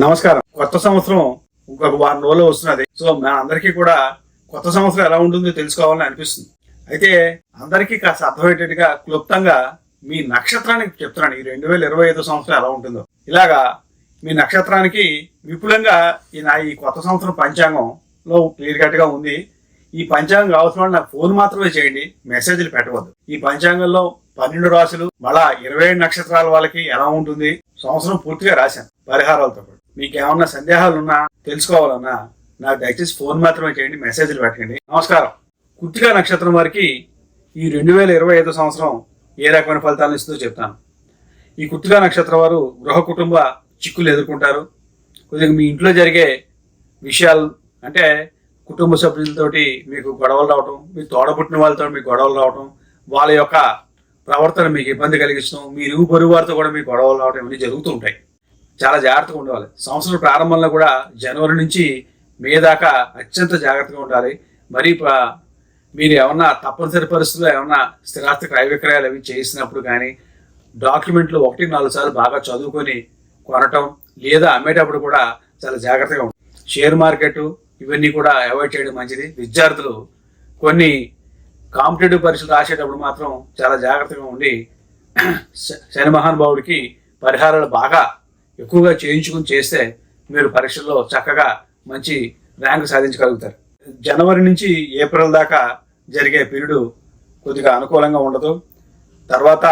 నమస్కారం. కొత్త సంవత్సరం ఇంకొక వారం రోజుల్లో వస్తున్నది. సో మన అందరికీ కూడా కొత్త సంవత్సరం ఎలా ఉంటుందో తెలుసుకోవాలని అనిపిస్తుంది. అయితే అందరికీ కాస్త అర్థమయ్యేటట్టుగా క్లుప్తంగా మీ నక్షత్రానికి చెప్తున్నాను, ఈ 2025 సంవత్సరం ఎలా ఉంటుందో. ఇలాగా మీ నక్షత్రానికి విపులంగా ఈ కొత్త సంవత్సరం పంచాంగంలో క్లియర్ కట్ గా ఉంది. ఈ పంచాంగం కావాల్సిన నాకు ఫోన్ మాత్రమే చేయండి, మెసేజ్లు పెట్టవద్దు. ఈ పంచాంగంలో 12 రాశులు మళ్ళా 27 నక్షత్రాల వాళ్ళకి ఎలా ఉంటుంది సంవత్సరం పూర్తిగా రాశాను పరిహారాలతో పాటు. మీకు ఏమన్నా సందేహాలు ఉన్నా తెలుసుకోవాలన్నా నాకు దయచేసి ఫోన్ మాత్రమే చేయండి, మెసేజ్లు పెట్టండి. నమస్కారం. కృత్తికా నక్షత్రం వారికి ఈ 2025 సంవత్సరం ఏ రకమైన ఫలితాలను ఇస్తుందో చెప్తాను. ఈ కృత్తికా నక్షత్రం వారు గృహ కుటుంబ చిక్కులు ఎదుర్కొంటారు. కొద్దిగా మీ ఇంట్లో జరిగే విషయాలు అంటే కుటుంబ సభ్యులతోటి మీకు గొడవలు రావటం, మీ తోడబుట్టిన వాళ్ళతో మీకు గొడవలు రావటం, వాళ్ళ యొక్క ప్రవర్తన మీకు ఇబ్బంది కలిగించడం, మీ ఇరుగు పొరుగు వారితో కూడా మీకు గొడవలు రావటం ఇవన్నీ జరుగుతూ ఉంటాయి. చాలా జాగ్రత్తగా ఉండాలి. సంవత్సరం ప్రారంభంలో కూడా జనవరి నుంచి మే దాకా అత్యంత జాగ్రత్తగా ఉండాలి. మరి మీరు ఏమన్నా తప్పనిసరి పరిస్థితుల్లో ఏమన్నా స్థిరాస్తి క్రయ విక్రయాలు అవి చేసినప్పుడు కానీ డాక్యుమెంట్లు 1-4 సార్లు బాగా చదువుకొని కొనటం లేదా అమ్మేటప్పుడు కూడా చాలా జాగ్రత్తగా ఉంటుంది. షేర్ మార్కెట్ ఇవన్నీ కూడా అవాయిడ్ చేయడం మంచిది. విద్యార్థులు కొన్ని కాంపిటేటివ్ పరీక్షలు రాసేటప్పుడు మాత్రం చాలా జాగ్రత్తగా ఉండి శని మహానుభావుడికి పరిహారాలు బాగా ఎక్కువగా చేయించుకుని చేస్తే మీరు పరీక్షల్లో చక్కగా మంచి ర్యాంక్ సాధించగలుగుతారు. జనవరి నుంచి ఏప్రిల్ దాకా జరిగే పీరియడ్ కొద్దిగా అనుకూలంగా ఉండదు. తర్వాత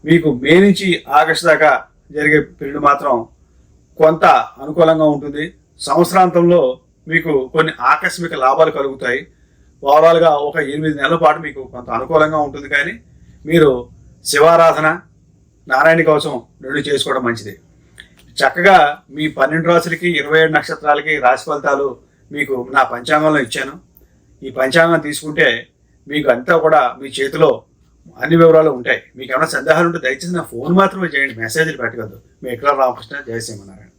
మీకు మే నుంచి ఆగస్టు దాకా జరిగే పీరియడ్ మాత్రం కొంత అనుకూలంగా ఉంటుంది. సంవత్సరాంతంలో మీకు కొన్ని ఆకస్మిక లాభాలు కలుగుతాయి. ఓవరాల్గా ఒక 8 నెలల పాటు మీకు కొంత అనుకూలంగా ఉంటుంది. కానీ మీరు శివారాధన, నారాయణ కవచం 2 చేసుకోవడం మంచిది. చక్కగా మీ 12 రాశులకి 27 నక్షత్రాలకి రాశి ఫలితాలు మీకు నా పంచాంగంలో ఇచ్చాను. ఈ పంచాంగం తీసుకుంటే మీకు అంతా కూడా మీ చేతిలో అన్ని వివరాలు ఉంటాయి. మీకు ఏమైనా సందేహాలు ఉంటే దయచేసి నా ఫోన్ మాత్రమే చేయండి, మెసేజ్లు పెట్టగలదు. మీ ఎక్కడ రామకృష్ణ, జయసింహనారాయణ.